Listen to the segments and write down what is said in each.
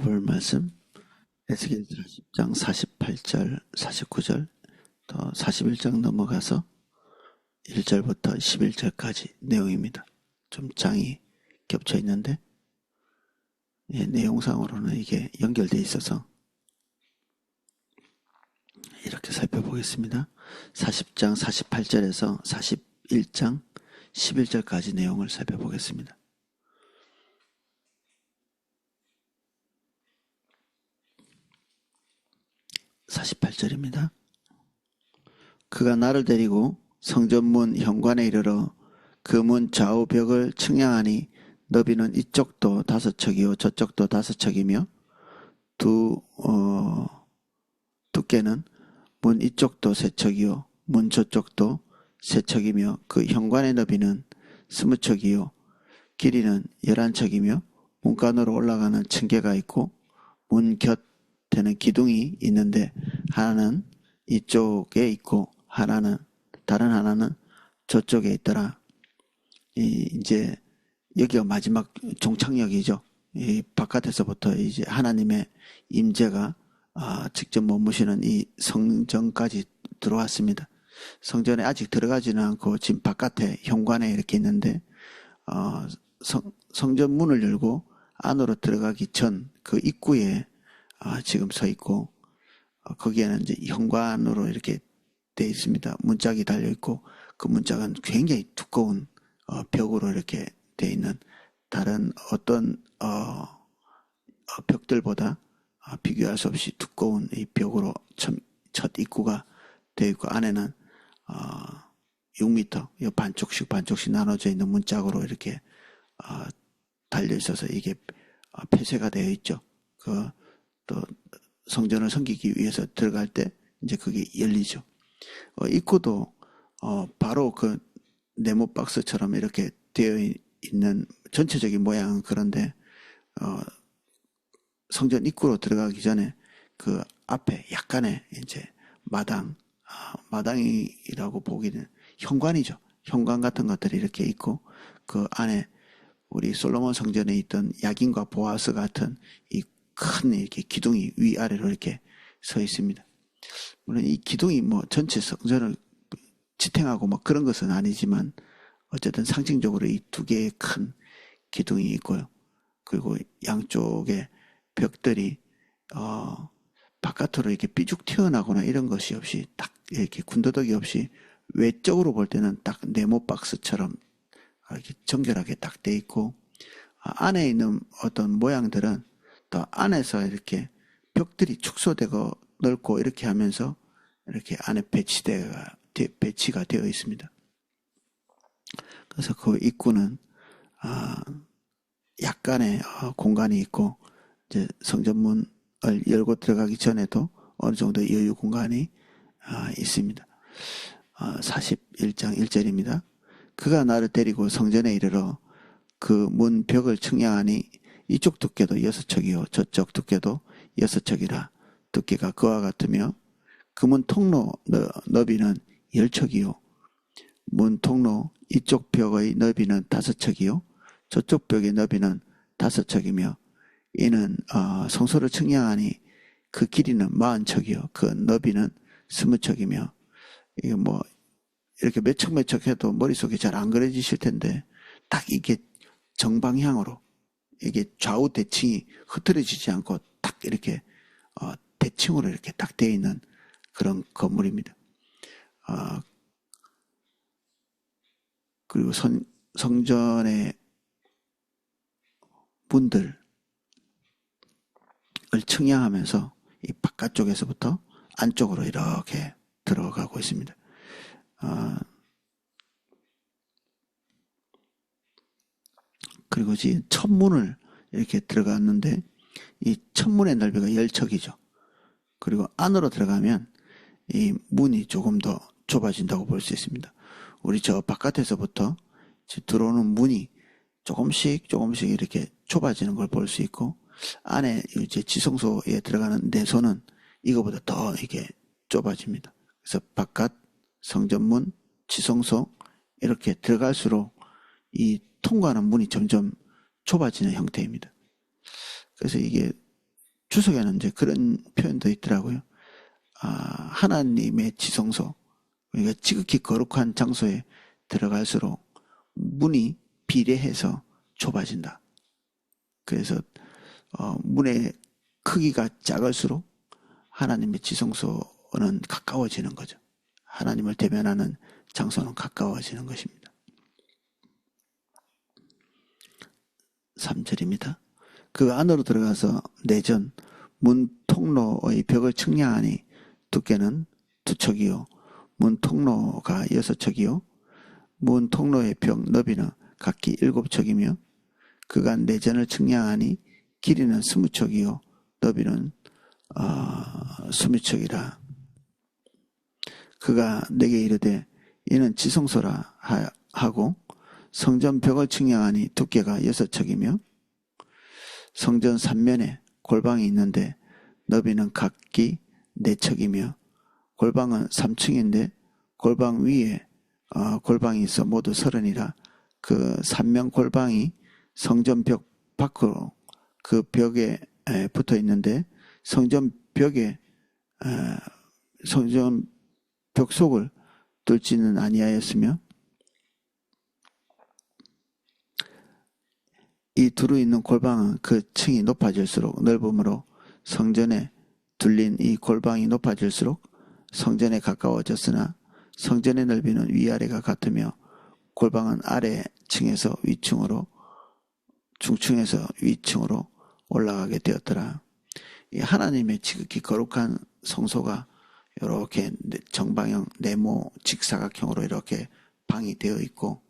볼 말씀 에스겔서 10장 48절, 49절, 또 41장 넘어가서 1절부터 11절까지 내용입니다. 좀 장이 겹쳐 있는데 내용상으로는 이게 연결되어 있어서 이렇게 살펴보겠습니다. 40장 48절에서 41장 11절까지 내용을 살펴보겠습니다. 48절입니다. 그가 나를 데리고 성전문 현관에 이르러 그 문 좌우 벽을 측량하니 너비는 이쪽도 5척이요 저쪽도 5척이며 두께는 문 이쪽도 3척이요 문 저쪽도 3척이며 그 현관의 너비는 20척이요 길이는 11척이며 문간으로 올라가는 층계가 있고 문 곁에는 기둥이 있는데 하나는 이쪽에 있고 다른 하나는 저쪽에 있더라. 이제 여기가 마지막 종착역이죠. 이 바깥에서부터 이제 하나님의 임재가 직접 머무시는 이 성전까지 들어왔습니다. 성전에 아직 들어가지는 않고 지금 바깥에 현관에 이렇게 있는데 성전 문을 열고 안으로 들어가기 전 그 입구에 지금 서 있고 거기에는 이제 현관으로 이렇게 되어 있습니다. 문짝이 달려 있고 그 문짝은 굉장히 두꺼운 벽으로 이렇게 되어 있는 다른 어떤 벽들보다 비교할 수 없이 두꺼운 이 벽으로 첫 입구가 되어 있고 안에는 6m 반쪽씩 나눠져 있는 문짝으로 이렇게 달려 있어서 이게 폐쇄가 되어 있죠. 또 성전을 섬기기 위해서 들어갈 때 이제 그게 열리죠. 입구도 바로 그 네모 박스처럼 이렇게 되어 있는 전체적인 모양은 그런데 성전 입구로 들어가기 전에 그 앞에 약간의 이제 마당이라고 보기는 현관이죠. 현관 같은 것들이 이렇게 있고 그 안에 우리 솔로몬 성전에 있던 야긴과 보아스 같은 이 큰 이렇게 기둥이 위아래로 이렇게 서 있습니다. 물론 이 기둥이 뭐 전체 성전을 지탱하고 뭐 그런 것은 아니지만 어쨌든 상징적으로 이 두 개의 큰 기둥이 있고요. 그리고 양쪽에 벽들이 바깥으로 이렇게 삐죽 튀어나거나 이런 것이 없이 딱 이렇게 군더더기 없이 외적으로 볼 때는 딱 네모 박스처럼 이렇게 정결하게 딱 돼 있고 안에 있는 어떤 모양들은 또 안에서 이렇게 벽들이 축소되고 넓고 이렇게 하면서 이렇게 안에 배치가 되어 있습니다. 그래서 그 입구는 약간의 공간이 있고 이제 성전문을 열고 들어가기 전에도 어느 정도 여유 공간이 있습니다. 41장 1절입니다. 그가 나를 데리고 성전에 이르러 그 문 벽을 측량하니 이쪽 두께도 6척이요 저쪽 두께도 6척이라 두께가 그와 같으며 그 문 통로 너비는 10척이요 문 통로 이쪽 벽의 너비는 5척이요 저쪽 벽의 너비는 5척이며 이는 성소를 측량하니 그 길이는 40척이요 그 너비는 20척이며 이게 뭐 이렇게 몇 척 해도 머릿속에 잘 안 그려지실 텐데 딱 이게 정방향으로 이게 좌우 대칭이 흐트러지지 않고 딱 이렇게 대칭으로 이렇게 딱 되어 있는 그런 건물입니다. 그리고 성전의 문들을 측량하면서 이 바깥쪽에서부터 안쪽으로 이렇게 들어가고 있습니다. 그리고 지금 첫 문을 이렇게 들어갔는데 이 첫 문의 넓이가 10척이죠. 그리고 안으로 들어가면 이 문이 조금 더 좁아진다고 볼 수 있습니다. 우리 저 바깥에서부터 들어오는 문이 조금씩 이렇게 좁아지는 걸 볼 수 있고 안에 이제 지성소에 들어가는 내소는 이거보다 더 이게 좁아집니다. 그래서 바깥 성전문, 지성소 이렇게 들어갈수록 이 통과하는 문이 점점 좁아지는 형태입니다. 그래서 이게 주석에는 이제 그런 표현도 있더라고요. 하나님의 지성소, 그러니까 지극히 거룩한 장소에 들어갈수록 문이 비례해서 좁아진다. 그래서 문의 크기가 작을수록 하나님의 지성소는 가까워지는 거죠. 하나님을 대면하는 장소는 가까워지는 것입니다. 3절입니다. 그 안으로 들어가서 내전 문 통로의 벽을 측량하니 두께는 2척이요 문 통로가 6척이요 문 통로의 벽 너비는 각기 7척이며 그간 내전을 측량하니 길이는 20척이요 너비는 20척이라. 그가 내게 이르되 이는 지성소라 하고 성전 벽을 측량하니 두께가 6척이며 성전 3면에 골방이 있는데 너비는 각기 4척이며 골방은 3층인데 골방 위에 골방이 있어 모두 30이라. 그 3면 골방이 성전 벽 밖으로 그 벽에 붙어 있는데 성전 벽에 성전 벽 속을 뚫지는 아니하였으며 이 두루 있는 골방은 그 층이 높아질수록 넓음으로 성전에 둘린 이 골방이 높아질수록 성전에 가까워졌으나 성전의 넓이는 위아래가 같으며 골방은 아래 층에서 위층으로 중층에서 위층으로 올라가게 되었더라. 이 하나님의 지극히 거룩한 성소가 이렇게 정방형 네모 직사각형으로 이렇게 방이 되어 있고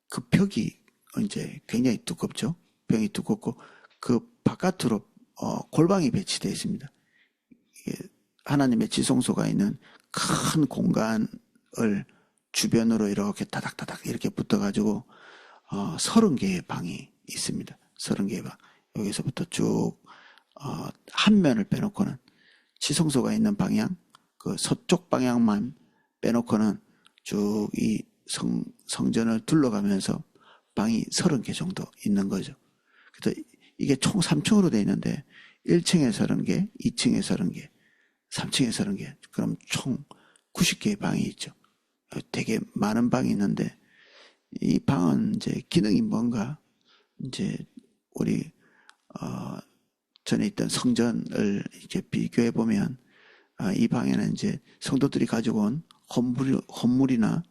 그 벽이 이제 굉장히 두껍죠. 벽이 두껍고 그 바깥으로 골방이 배치되어 있습니다. 하나님의 지성소가 있는 큰 공간을 주변으로 이렇게 다닥다닥 이렇게 붙어가지고 30개의 방이 있습니다. 30개의 방. 여기서부터 쭉 한 면을 빼놓고는 지성소가 있는 방향, 그 서쪽 방향만 빼놓고는 쭉 이 성전을 둘러가면서 방이 30개 정도 있는 거죠. 그래서 이게 총 3층으로 되어 있는데 1층에 30개, 2층에 30개, 3층에 30개, 그럼 총 90개의 방이 있죠. 되게 많은 방이 있는데 이 방은 이제 기능이 뭔가 이제 우리 전에 있던 성전을 이렇게 비교해 보면 이 방에는 이제 성도들이 가지고 온 헌물이나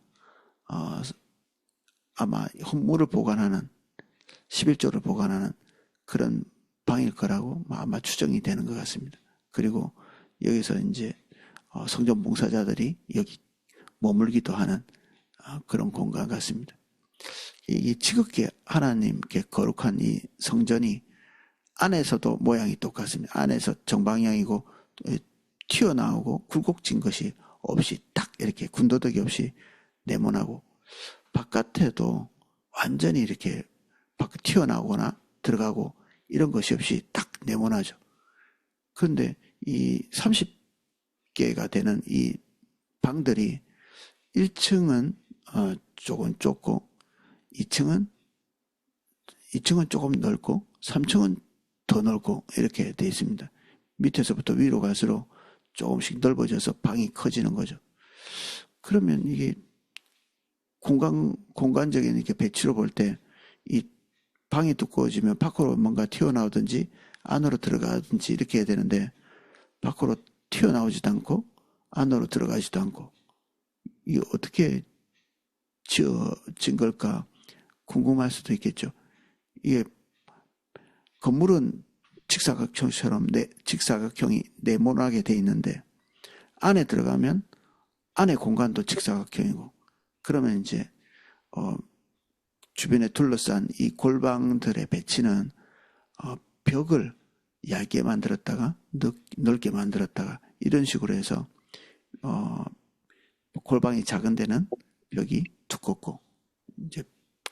아마 헌물을 보관하는 11조를 보관하는 그런 방일 거라고 아마 추정이 되는 것 같습니다. 그리고 여기서 이제 성전 봉사자들이 여기 머물기도 하는 그런 공간 같습니다. 이 지극히 하나님께 거룩한 이 성전이 안에서도 모양이 똑같습니다. 안에서 정방향이고 튀어나오고 굴곡진 것이 없이 딱 이렇게 군더더기 없이 네모나고 바깥에도 완전히 이렇게 밖에 튀어나오거나 들어가고 이런 것이 없이 딱 네모나죠. 그런데 이 30개가 되는 이 방들이 1층은 조금 좁고 2층은 조금 넓고 3층은 더 넓고 이렇게 되어 있습니다. 밑에서부터 위로 갈수록 조금씩 넓어져서 방이 커지는 거죠. 그러면 이게 공간적인 이렇게 배치로 볼 때 이 방이 두꺼워지면 밖으로 뭔가 튀어나오든지 안으로 들어가든지 이렇게 해야 되는데 밖으로 튀어나오지도 않고 안으로 들어가지도 않고 이게 어떻게 지어진 걸까 궁금할 수도 있겠죠. 이게 건물은 직사각형처럼 직사각형이 네모나게 돼 있는데 안에 들어가면 안에 공간도 직사각형이고 그러면 이제 주변에 둘러싼 이 골방들의 배치는 벽을 얇게 만들었다가 넓게 만들었다가 이런 식으로 해서 골방이 작은 데는 벽이 두껍고 이제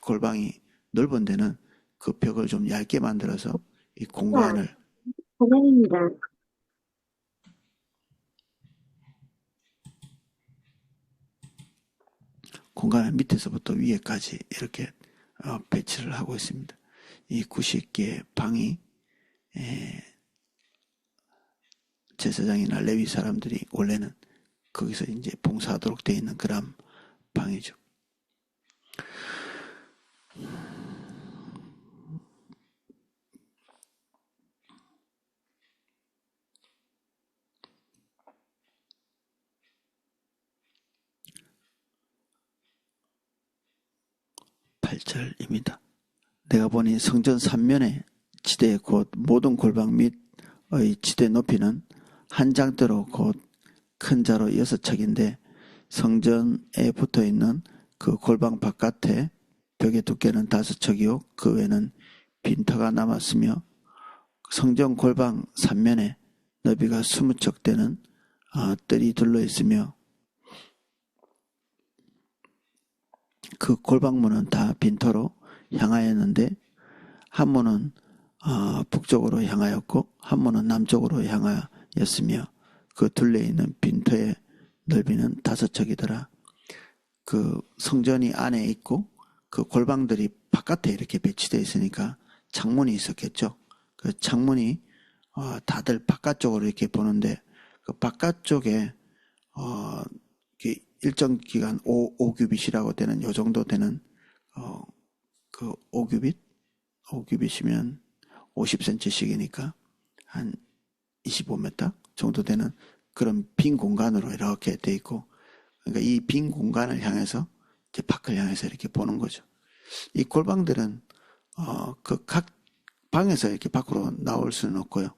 골방이 넓은 데는 그 벽을 좀 얇게 만들어서 이 공간을 고객입니다. 공간을 밑에서부터 위에까지 이렇게 배치를 하고 있습니다. 이 90개의 방이 제사장이나 레위 사람들이 원래는 거기서 이제 봉사하도록 되어 있는 그런 방이죠. (8절입니다) 내가 보니 성전 3면의 지대 곧 모든 골방 및의 지대 높이는 한 장대로 곧 큰 자로 6척인데 성전에 붙어있는 그 골방 바깥에 벽의 두께는 5척이요 그 외에는 빈터가 남았으며 성전 골방 3면에 너비가 20척 되는 뜰이 둘러있으며 그 골방문은 다 빈터로 향하였는데 한 문은 북쪽으로 향하였고 한 문은 남쪽으로 향하였으며 그 둘레에 있는 빈터의 넓이는 5척이더라. 그 성전이 안에 있고 그 골방들이 바깥에 이렇게 배치되어 있으니까 창문이 있었겠죠. 그 창문이 다들 바깥쪽으로 이렇게 보는데 그 바깥쪽에 일정 기간 5규빗이라고 되는 요 정도 되는 그 5규빗이면 50cm씩이니까 한 25m 정도 되는 그런 빈 공간으로 이렇게 돼 있고 그러니까 이 빈 공간을 향해서 이제 밖을 향해서 이렇게 보는 거죠. 이 골방들은 그 각 방에서 이렇게 밖으로 나올 수는 없고요.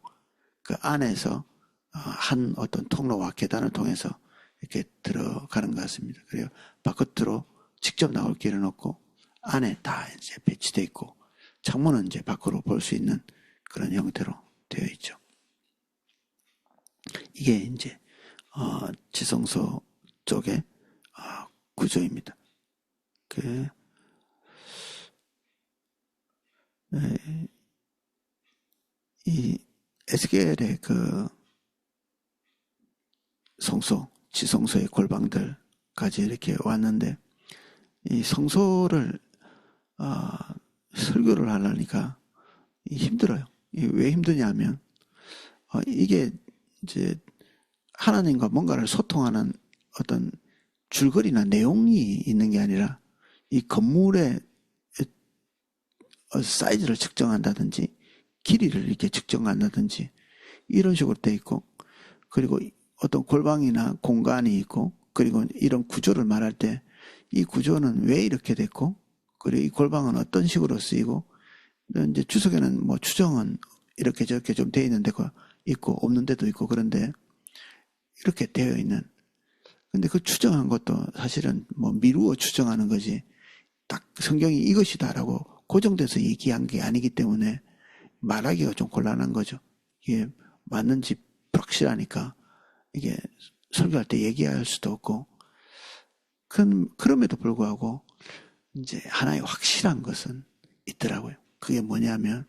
그 안에서 한 어떤 통로와 계단을 통해서 이렇게 들어가는 것 같습니다. 그래요. 바깥으로 직접 나올 길은 없고 안에 다 이제 배치되어 있고 창문은 이제 밖으로 볼 수 있는 그런 형태로 되어 있죠. 이게 이제 지성소 쪽의 구조입니다. 이 에스겔의 그 성소, 지성소의 골방들까지 이렇게 왔는데 이 성소를 설교를 하려니까 힘들어요. 왜 힘드냐면 이게 이제 하나님과 뭔가를 소통하는 어떤 줄거리나 내용이 있는 게 아니라 이 건물의 사이즈를 측정한다든지 길이를 이렇게 측정한다든지 이런 식으로 돼 있고 그리고 어떤 골방이나 공간이 있고 그리고 이런 구조를 말할 때 이 구조는 왜 이렇게 됐고 그리고 이 골방은 어떤 식으로 쓰이고 이제 주석에는 뭐 추정은 이렇게 저렇게 좀 되어 있는 데가 있고 없는 데도 있고 그런데 이렇게 되어 있는 근데 그 추정한 것도 사실은 뭐 미루어 추정하는 거지 딱 성경이 이것이다라고 고정돼서 얘기한 게 아니기 때문에 말하기가 좀 곤란한 거죠. 이게 맞는지 불확실하니까 이게 설교할 때 얘기할 수도 없고 그럼에도 불구하고 이제 하나의 확실한 것은 있더라고요. 그게 뭐냐면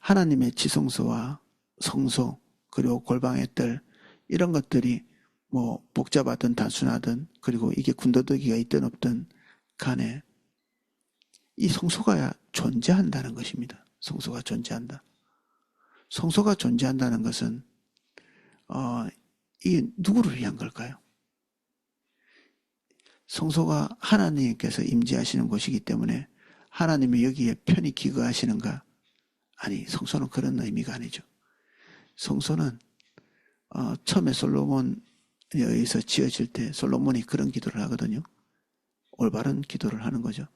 하나님의 지성소와 성소 그리고 골방의 뜰 이런 것들이 뭐 복잡하든 단순하든 그리고 이게 군더더기가 있든 없든 간에 이 성소가 존재한다는 것입니다. 성소가 존재한다. 성소가 존재한다는 것은 이게 누구를 위한 걸까요? 성소가 하나님께서 임재하시는 곳이기 때문에 하나님이 여기에 편히 기거하시는가? 아니, 성소는 그런 의미가 아니죠. 성소는 처음에 솔로몬에 의해서 지어질 때 솔로몬이 그런 기도를 하거든요. 올바른 기도를 하는 거죠.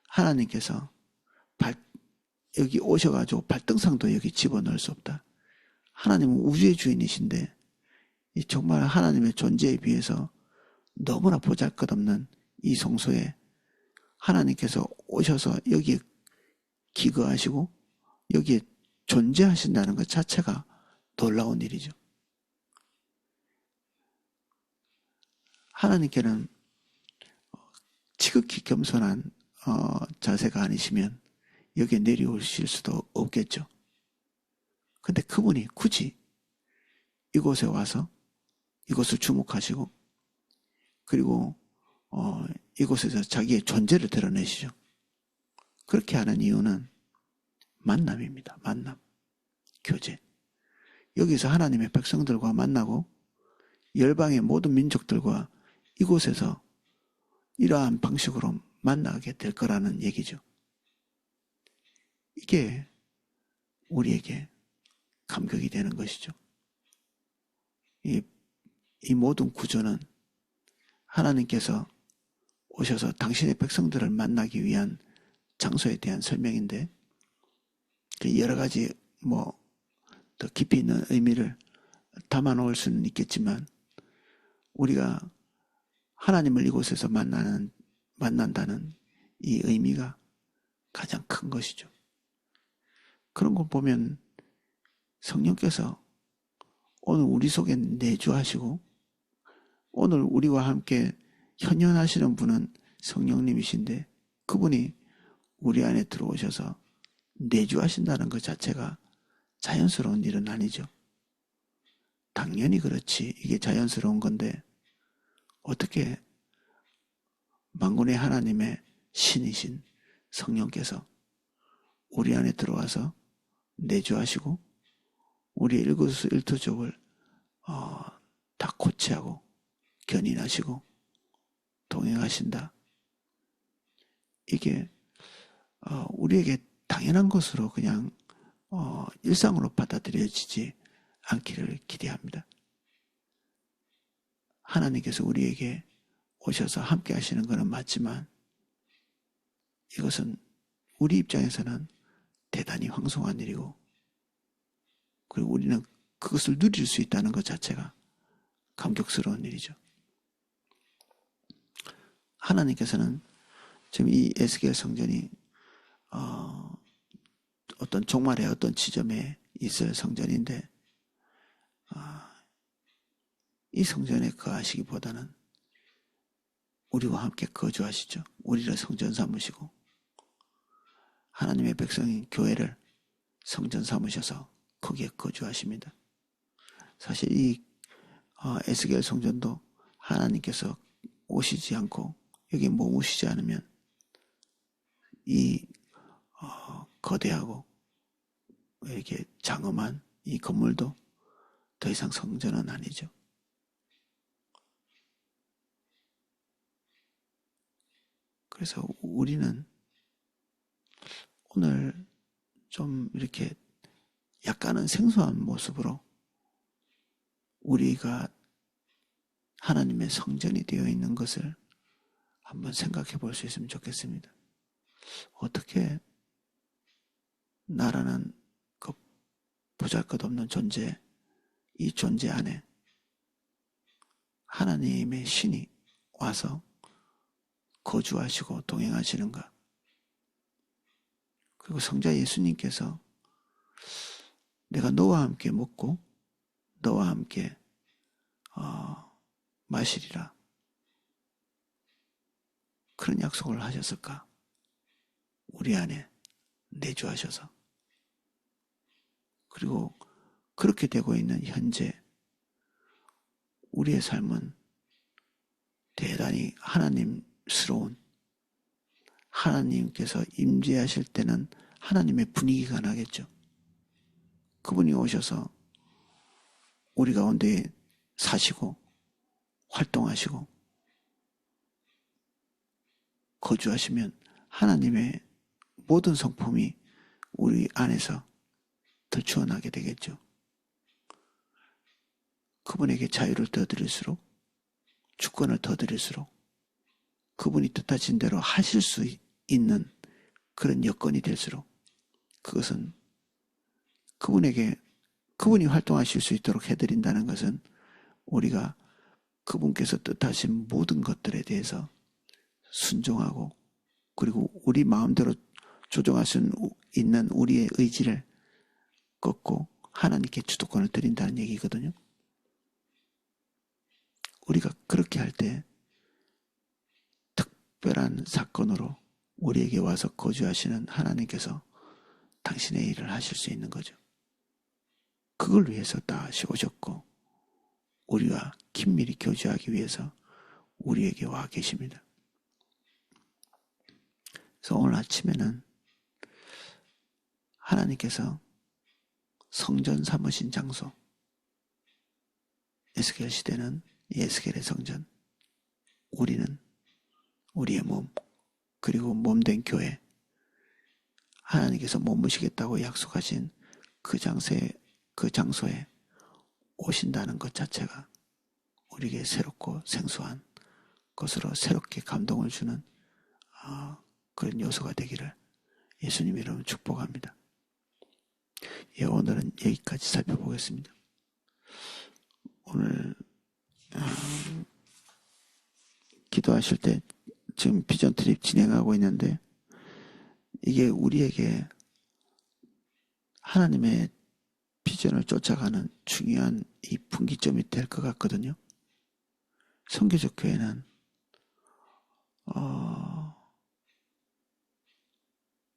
하나님께서 여기 오셔가지고 발등상도 여기 집어넣을 수 없다. 하나님은 우주의 주인이신데 정말 하나님의 존재에 비해서 너무나 보잘것없는 이 성소에 하나님께서 오셔서 여기에 기거하시고 여기에 존재하신다는 것 자체가 놀라운 일이죠. 하나님께는 지극히 겸손한 자세가 아니시면 여기에 내려오실 수도 없겠죠. 근데 그분이 굳이 이곳에 와서 이곳을 주목하시고 그리고 이곳에서 자기의 존재를 드러내시죠. 그렇게 하는 이유는 만남입니다. 만남, 교제. 여기서 하나님의 백성들과 만나고 열방의 모든 민족들과 이곳에서 이러한 방식으로 만나게 될 거라는 얘기죠. 이게 우리에게 감격이 되는 것이죠. 이 모든 구조는 하나님께서 오셔서 당신의 백성들을 만나기 위한 장소에 대한 설명인데, 여러 가지 더 깊이 있는 의미를 담아 놓을 수는 있겠지만, 우리가 하나님을 이곳에서 만난다는 이 의미가 가장 큰 것이죠. 그런 걸 보면 성령께서 오늘 우리 속에 내주하시고, 오늘 우리와 함께 현현하시는 분은 성령님이신데, 그분이 우리 안에 들어오셔서 내주하신다는 것 자체가 자연스러운 일은 아니죠. 당연히 그렇지, 이게 자연스러운 건데, 어떻게 만군의 하나님의 신이신 성령께서 우리 안에 들어와서 내주하시고 우리의 일거수일투족을 다 고치하고 견인하시고 동행하신다. 이게 우리에게 당연한 것으로 그냥 일상으로 받아들여지지 않기를 기대합니다. 하나님께서 우리에게 오셔서 함께 하시는 것은 맞지만, 이것은 우리 입장에서는 대단히 황송한 일이고, 그리고 우리는 그것을 누릴 수 있다는 것 자체가 감격스러운 일이죠. 하나님께서는 지금 이 에스겔 성전이 어떤 종말의 어떤 지점에 있을 성전인데, 이 성전에 거하시기보다는 우리와 함께 거주하시죠. 우리를 성전 삼으시고 하나님의 백성인 교회를 성전 삼으셔서 거기에 거주하십니다. 사실 이 에스겔 성전도 하나님께서 오시지 않고 여기 머무시지 않으면 이 거대하고 이렇게 장엄한 이 건물도 더 이상 성전은 아니죠. 그래서 우리는 오늘 좀 이렇게 약간은 생소한 모습으로 우리가 하나님의 성전이 되어 있는 것을 한번 생각해 볼 수 있으면 좋겠습니다. 어떻게 나라는 그 보잘것없는 존재, 이 존재 안에 하나님의 신이 와서 거주하시고 동행하시는가? 그리고 성자 예수님께서 내가 너와 함께 먹고 너와 함께 마시리라, 그런 약속을 하셨을까? 우리 안에 내주하셔서. 그리고 그렇게 되고 있는 현재 우리의 삶은 대단히 하나님스러운, 하나님께서 임재하실 때는 하나님의 분위기가 나겠죠. 그분이 오셔서 우리 가운데 사시고 활동하시고 거주하시면 하나님의 모든 성품이 우리 안에서 들추어나게 되겠죠. 그분에게 자유를 더 드릴수록, 주권을 더 드릴수록 그분이 뜻하신 대로 하실 수 있는 그런 여건이 될수록, 그것은 그분이 활동하실 수 있도록 해드린다는 것은 우리가 그분께서 뜻하신 모든 것들에 대해서 순종하고, 그리고 우리 마음대로 조정할 수 있는 우리의 의지를 꺾고 하나님께 주도권을 드린다는 얘기거든요. 우리가 그렇게 할 때 특별한 사건으로 우리에게 와서 거주하시는 하나님께서 당신의 일을 하실 수 있는 거죠. 그걸 위해서 다시 오셨고 우리와 긴밀히 교제하기 위해서 우리에게 와 계십니다. 그래서 오늘 아침에는 하나님께서 성전 삼으신 장소, 에스겔 시대는 이 에스겔의 성전, 우리는 우리의 몸, 그리고 몸된 교회, 하나님께서 머무시겠다고 약속하신 그 장소에 오신다는 것 자체가 우리에게 새롭고 생소한 것으로 새롭게 감동을 주는 그런 요소가 되기를 예수님 이름으로 축복합니다. 예, 오늘은 여기까지 살펴보겠습니다. 오늘 기도하실 때 지금 비전 트립 진행하고 있는데 이게 우리에게 하나님의 비전을 쫓아가는 중요한 이 분기점이 될 것 같거든요. 선교적 교회는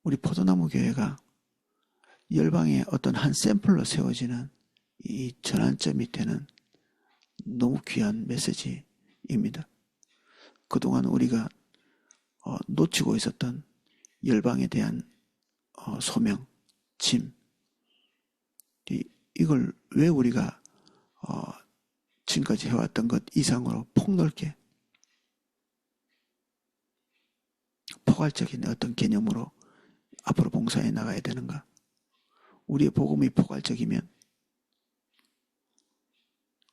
우리 포도나무 교회가 열방의 어떤 한 샘플로 세워지는 이 전환점이 되는 너무 귀한 메시지입니다. 그동안 우리가 놓치고 있었던 열방에 대한 소명, 짐, 이걸 왜 우리가 지금까지 해왔던 것 이상으로 폭넓게 포괄적인 어떤 개념으로 앞으로 봉사해 나가야 되는가? 우리의 복음이 포괄적이면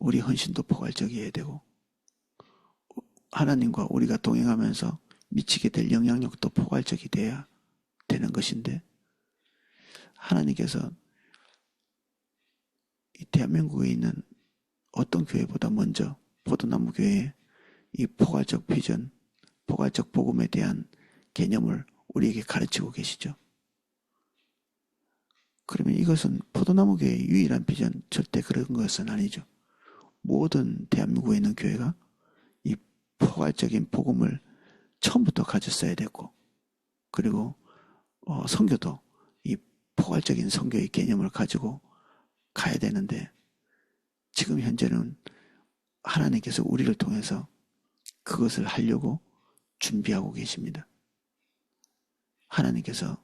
우리 헌신도 포괄적이어야 되고 하나님과 우리가 동행하면서 미치게 될 영향력도 포괄적이 돼야 되는 것인데 하나님께서 이 대한민국에 있는 어떤 교회보다 먼저 포도나무 교회의 이 포괄적 비전, 포괄적 복음에 대한 개념을 우리에게 가르치고 계시죠. 그러면 이것은 포도나무 교회의 유일한 비전, 절대 그런 것은 아니죠. 모든 대한민국에 있는 교회가 이 포괄적인 복음을 처음부터 가졌어야 되고 그리고 선교도 이 포괄적인 선교의 개념을 가지고 가야 되는데 지금 현재는 하나님께서 우리를 통해서 그것을 하려고 준비하고 계십니다. 하나님께서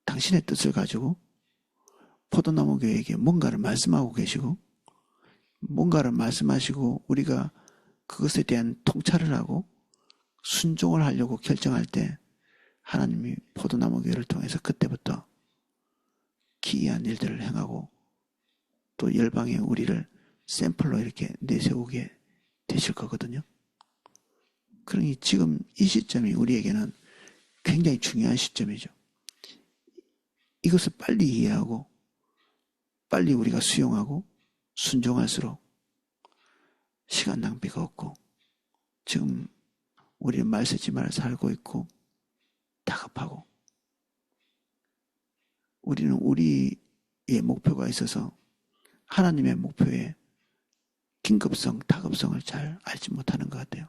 당신의 뜻을 가지고 포도나무 교회에게 뭔가를 말씀하고 계시고 뭔가를 말씀하시고 우리가 그것에 대한 통찰을 하고 순종을 하려고 결정할 때 하나님이 포도나무 교회를 통해서 그때부터 기이한 일들을 행하고 또 열방의 우리를 샘플로 이렇게 내세우게 되실 거거든요. 그러니 지금 이 시점이 우리에게는 굉장히 중요한 시점이죠. 이것을 빨리 이해하고 빨리 우리가 수용하고 순종할수록 시간 낭비가 없고 지금 우리는 말 쓰지 말 살고 있고 다급하고 우리는 우리의 목표가 있어서 하나님의 목표에 긴급성, 다급성을 잘 알지 못하는 것 같아요.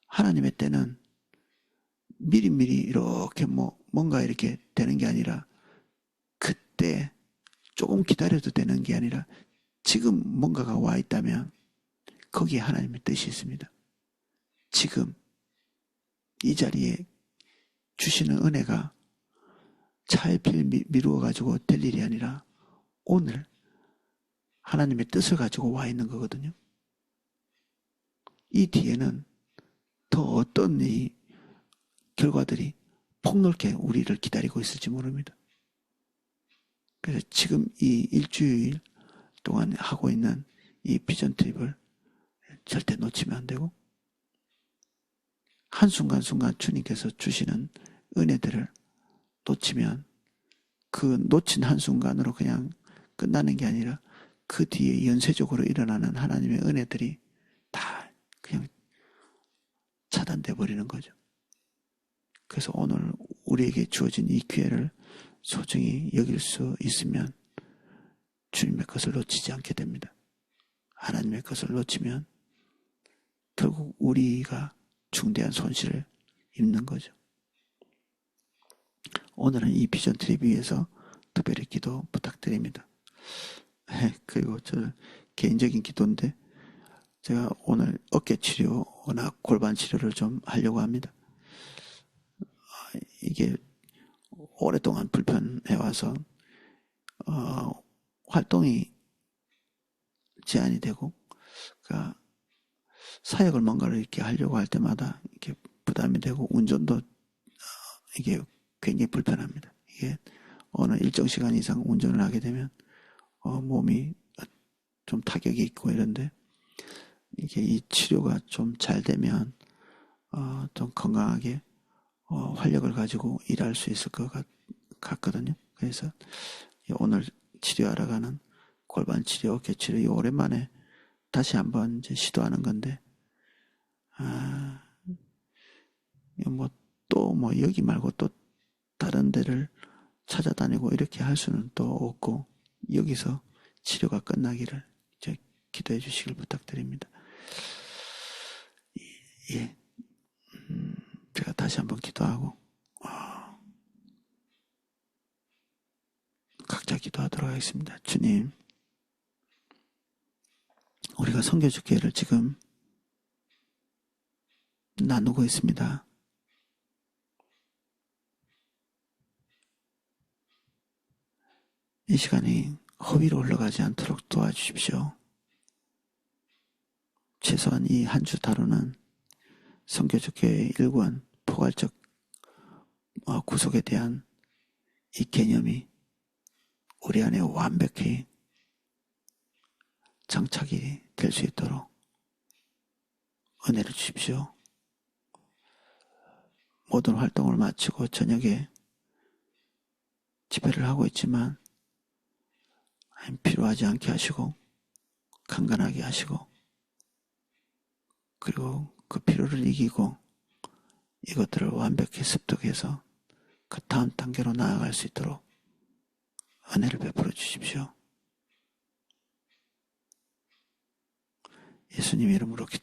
하나님의 때는 미리미리 이렇게 뭔가 이렇게 되는 게 아니라 그때 조금 기다려도 되는 게 아니라 지금 뭔가가 와 있다면 거기에 하나님의 뜻이 있습니다. 지금 이 자리에 주시는 은혜가 차일피일 미루어 가지고 될 일이 아니라 오늘 하나님의 뜻을 가지고 와 있는 거거든요. 이 뒤에는 더 어떤 이 결과들이 폭넓게 우리를 기다리고 있을지 모릅니다. 그래서 지금 이 일주일 동안 하고 있는 이 비전 트립을 절대 놓치면 안 되고 한순간순간 주님께서 주시는 은혜들을 놓치면 그 놓친 한순간으로 그냥 끝나는 게 아니라 그 뒤에 연쇄적으로 일어나는 하나님의 은혜들이 다 그냥 차단돼 버리는 거죠. 그래서 오늘 우리에게 주어진 이 기회를 소중히 여길 수 있으면 주님의 것을 놓치지 않게 됩니다. 하나님의 것을 놓치면 결국 우리가 중대한 손실을 입는 거죠. 오늘은 이 비전 트립 위해서 특별히 기도 부탁드립니다. 그리고 저 개인적인 기도인데 제가 오늘 어깨 치료나 골반 치료를 좀 하려고 합니다. 이게 오랫동안 불편해 와서 활동이 제한이 되고, 그러니까 사역을 뭔가를 이렇게 하려고 할 때마다 이렇게 부담이 되고, 운전도 이게 굉장히 불편합니다. 이게 어느 일정 시간 이상 운전을 하게 되면 몸이 좀 타격이 있고 이런데, 이게 이 치료가 좀 잘 되면 좀 건강하게 활력을 가지고 일할 수 있을 것 같거든요. 그래서 오늘 치료하러 가는 골반 치료, 어깨 치료 오랜만에 다시 한번 이제 시도하는 건데, 뭐 또 뭐 여기 말고 또 다른 데를 찾아다니고 이렇게 할 수는 또 없고, 여기서 치료가 끝나기를 이제 기도해 주시길 부탁드립니다. 예, 제가 다시 한번 기도하고 각자 기도하도록 하겠습니다. 주님, 우리가 선교주 교회를 지금 나누고 있습니다. 이 시간이 허위로 흘러가지 않도록 도와주십시오. 최소한 이 한 주 다루는 선교주 교회의 일관 포괄적 구속에 대한 이 개념이 우리 안에 완벽히 장착이 될 수 있도록 은혜를 주십시오. 모든 활동을 마치고 저녁에 집회를 하고 있지만 필요하지 않게 하시고 강건하게 하시고, 그리고 그 필요를 이기고 이것들을 완벽히 습득해서 그 다음 단계로 나아갈 수 있도록 은혜를 베풀어 주십시오. 예수님 이름으로 기도합니다.